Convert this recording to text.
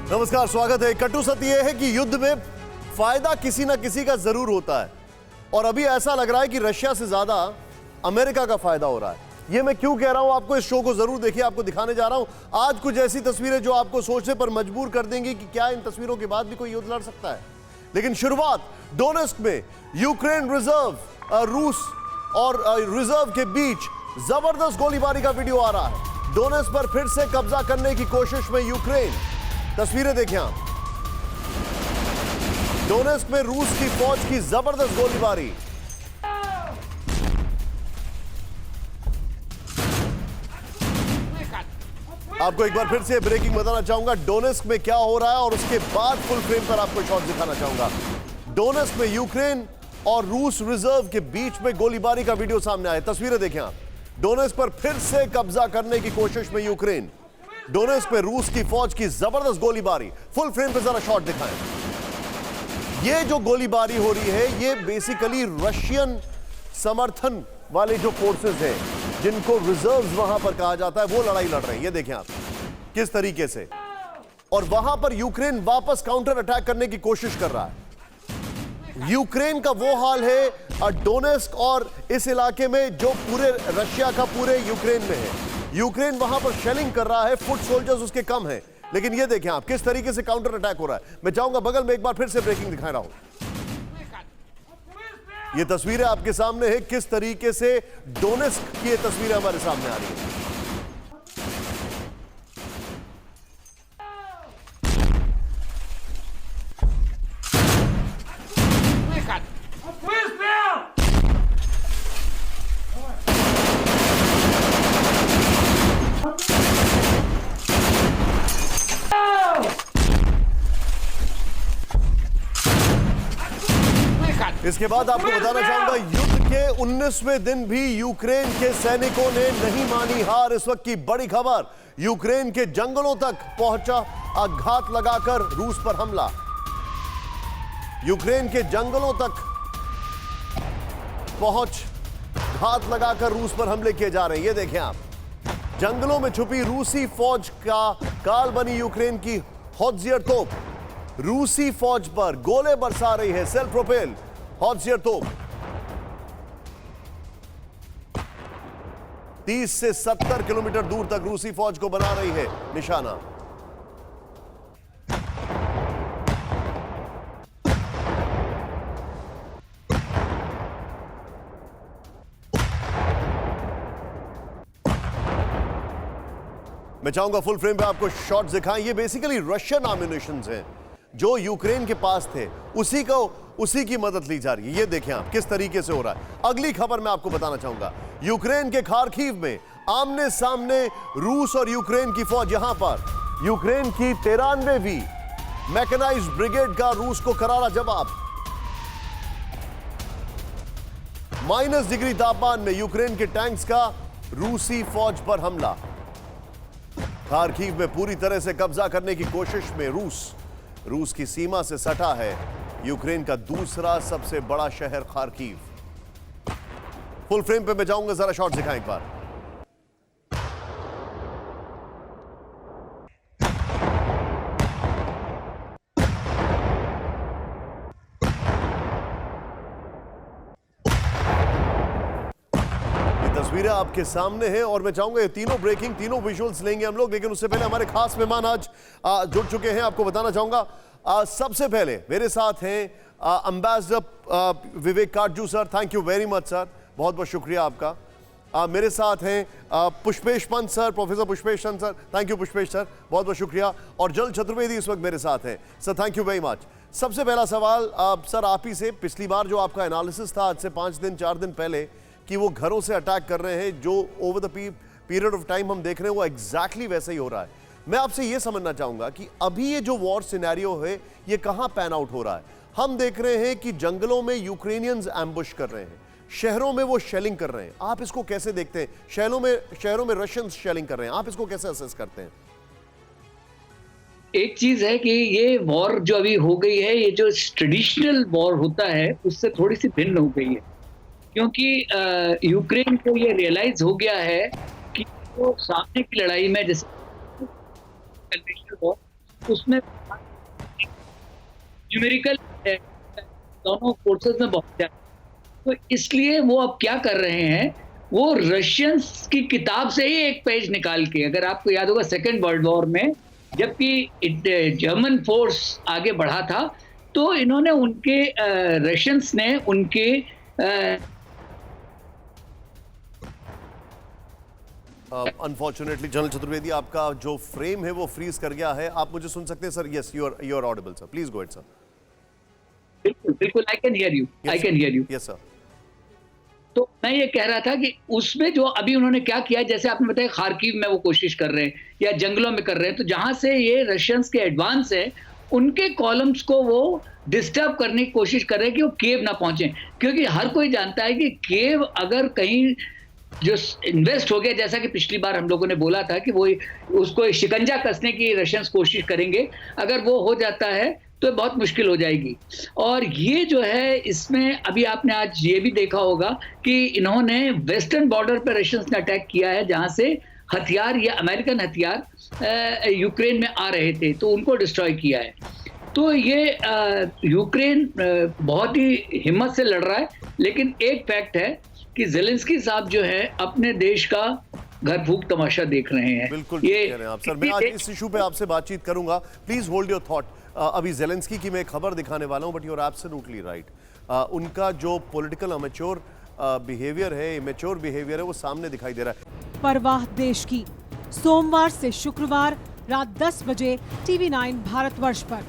नमस्कार, स्वागत है। कटु सत्य यह है कि युद्ध में फायदा किसी ना किसी का जरूर होता है और अभी ऐसा लग रहा है कि रशिया से ज्यादा अमेरिका का फायदा हो रहा है। यह मैं क्यों कह रहा हूं, आपको इस शो को जरूर देखिए। आपको दिखाने जा रहा हूं आज कुछ ऐसी तस्वीरें जो आपको सोचने पर मजबूर कर देंगी कि क्या इन तस्वीरों के बाद भी कोई युद्ध लड़ सकता है। लेकिन शुरुआत डोनेस्क में यूक्रेन रिजर्व रूस और रिजर्व के बीच जबरदस्त गोलीबारी का वीडियो आ रहा है। डोनेस्क पर फिर से कब्जा करने की कोशिश में यूक्रेन। तस्वीरें देखें आप। डोनेस्क में रूस की फौज की जबरदस्त गोलीबारी। आपको एक बार फिर से ब्रेकिंग बताना चाहूंगा डोनेस्क में क्या हो रहा है और उसके बाद फुल फ्रेम पर आपको शॉट दिखाना चाहूंगा। डोनेस्क में यूक्रेन और रूस रिजर्व के बीच में गोलीबारी का वीडियो सामने आया। तस्वीरें देखें आप। डोनेस्क पर फिर से कब्जा करने की कोशिश में यूक्रेन। डोनेस्क पे रूस की फौज की जबरदस्त गोलीबारी। फुल फ्रेम पे जरा शॉट दिखाएं। ये जो गोलीबारी हो रही है ये बेसिकली रशियन समर्थन वाले जो फोर्सेस हैं जिनको रिजर्व्स वहां पर कहा जाता है वो लड़ाई लड़ रहे हैं। ये देखें आप किस तरीके से। और वहां पर यूक्रेन वापस काउंटर अटैक करने की कोशिश कर रहा है। यूक्रेन का वो हाल है डोनेस्क और इस इलाके में जो पूरे रशिया का पूरे यूक्रेन में है। यूक्रेन वहां पर शेलिंग कर रहा है, फुट सोल्जर्स उसके कम हैं, लेकिन ये देखें आप किस तरीके से काउंटर अटैक हो रहा है। मैं चाहूंगा बगल में एक बार फिर से ब्रेकिंग दिखा रहा हूं। ये तस्वीरें आपके सामने है किस तरीके से डोनेस्क की ये तस्वीरें हमारे सामने आ रही है। इसके बाद आपको बताना चाहूंगा युद्ध के 19वें दिन भी यूक्रेन के सैनिकों ने नहीं मानी हार। इस वक्त की बड़ी खबर, यूक्रेन के जंगलों तक पहुंचा आघात लगाकर रूस पर हमला। यूक्रेन के जंगलों तक पहुंच घात लगाकर रूस पर हमले किए जा रहे हैं। ये देखें आप, जंगलों में छुपी रूसी फौज का काल बनी यूक्रेन की हॉट्जियर तोप रूसी फौज पर गोले बरसा रही है। सेल्फ प्रोपेल हॉट्जियर तोप 30 से 70 किलोमीटर दूर तक रूसी फौज को बना रही है निशाना। मैं चाहूंगा फुल फ्रेम पे आपको शॉट्स दिखाएं। ये बेसिकली रशियन एम्युनिशंस हैं जो यूक्रेन के पास थे, उसी की मदद ली जा रही है। ये देखें आप किस तरीके से हो रहा है। अगली खबर मैं आपको बताना चाहूंगा यूक्रेन के खार्किव में आमने सामने रूस और यूक्रेन की फौज। यहां पर यूक्रेन की 93वीं मैकेनाइज्ड ब्रिगेड का रूस को करारा जवाब। -, डिग्री तापमान में यूक्रेन के टैंक्स का रूसी फौज पर हमला। खार्किव में पूरी तरह से कब्जा करने की कोशिश में रूस की सीमा से सटा है यूक्रेन का दूसरा सबसे बड़ा शहर खार्किव। फुल फ्रेम पे मैं जाऊंगा, जरा शॉट दिखाएं एक बार। तस्वीरें आपके सामने हैं और मैं चाहूंगा ये तीनों विजुअल्स लेंगे हम लोग, लेकिन उससे पहले हमारे खास मेहमान आज जुड़ चुके हैं। आपको बताना चाहूंगा सबसे पहले मेरे साथ हैं ambassador Vivek Katju sir. Thank you very much sir, बहुत बहुत शुक्रिया आपका। मेरे साथ हैं Pushpesh Pant sir, professor Pushpesh Pant sir. Thank you Pushpesh sir, बहुत बहुत शुक्रिया। और जल चतुर्वेदी इस वक्त मेरे साथ हैं sir. Thank you very much. सबसे पहला सवाल सर आप ही से, पिछली बार जो आपका एनालिसिस था आज से 4 दिन पहले कि वो घरों से अटैक कर रहे हैं, जो over the period of time हम देख रहे हैं वो एग्जैक्टली वैसे ही हो रहा है। मैं आपसे ये समझना चाहूंगा कि अभी ये जो वॉर सिनेरियो है ये कहां पैन आउट हो रहा है। हम देख रहे हैं कि जंगलों में यूक्रेनियंस एम्बुश कर रहे हैं, शहरों में वो शेलिंग कर रहे हैं। आप इसको कैसे देखते हैं? शहरों में रशियंस शेलिंग कर रहे हैं, आप इसको कैसे असेस करते हैं? एक चीज है कि ये वॉर जो अभी हो गई है, ये जो ट्रेडिशनल वॉर होता है उससे थोड़ी सी भिन्न हो गई है, क्योंकि यूक्रेन को ये रियलाइज हो गया है कि वो सामने की लड़ाई में जैसे उसमें न्यूमेरिकल दोनों फोर्सेस में बहुत ज्यादा, तो इसलिए वो अब क्या कर रहे हैं, वो रशियंस की किताब से ही एक पेज निकाल के, अगर आपको याद होगा सेकेंड वर्ल्ड वॉर में जबकि जर्मन फोर्स आगे बढ़ा था, तो इन्होंने उनके रशियंस ने उनके अनफॉर्चुनेटली जनरल चतुर्वेदी, आपका जो फ्रेम है वो फ्रीज कर गया है। आप मुझे सुन सकते हैं sir? Yes, you are audible sir, please go ahead sir. बिल्कुल बिल्कुल, I can hear you, I can hear you. Yes sir. तो मैं ये कह रहा था कि उसमें जो अभी उन्होंने क्या किया, जैसे आपने बताया खार्किव में वो कोशिश कर रहे हैं या जंगलों में कर रहे हैं, तो जहां से ये रशियंस के एडवांस है उनके कॉलम्स को वो डिस्टर्ब करने की कोशिश कर रहे हैं कि वो केव ना पहुंचे, क्योंकि हर कोई जानता है कि केव अगर कहीं जो इन्वेस्ट हो गया, जैसा कि पिछली बार हम लोगों ने बोला था कि वो उसको शिकंजा कसने की रशियंस कोशिश करेंगे, अगर वो हो जाता है तो बहुत मुश्किल हो जाएगी। और ये जो है, इसमें अभी आपने आज ये भी देखा होगा कि इन्होंने वेस्टर्न बॉर्डर पर रशियंस ने अटैक किया है, जहां से हथियार या अमेरिकन हथियार यूक्रेन में आ रहे थे, तो उनको डिस्ट्रॉय किया है। तो ये यूक्रेन बहुत ही हिम्मत से लड़ रहा है, लेकिन एक फैक्ट है कि ज़ेलेंस्की साहब जो है अपने देश का घर फूक तमाशा देख रहे हैं। बिल्कुल ठीक कह रहे हैं आप सर। मैं आज इस इशू पे आपसे बातचीत करूंगा, प्लीज होल्ड योर थॉट। अभी ज़ेलेंस्की की मैं खबर दिखाने वाला हूं, but you are absolutely right. उनका जो पॉलिटिकल अमेच्योर बिहेवियर है, इमेच्योर बिहेवियर है, वो सामने दिखाई दे रहा है। परवाह देश की, सोमवार से शुक्रवार रात 10 बजे TV9 भारतवर्ष पर।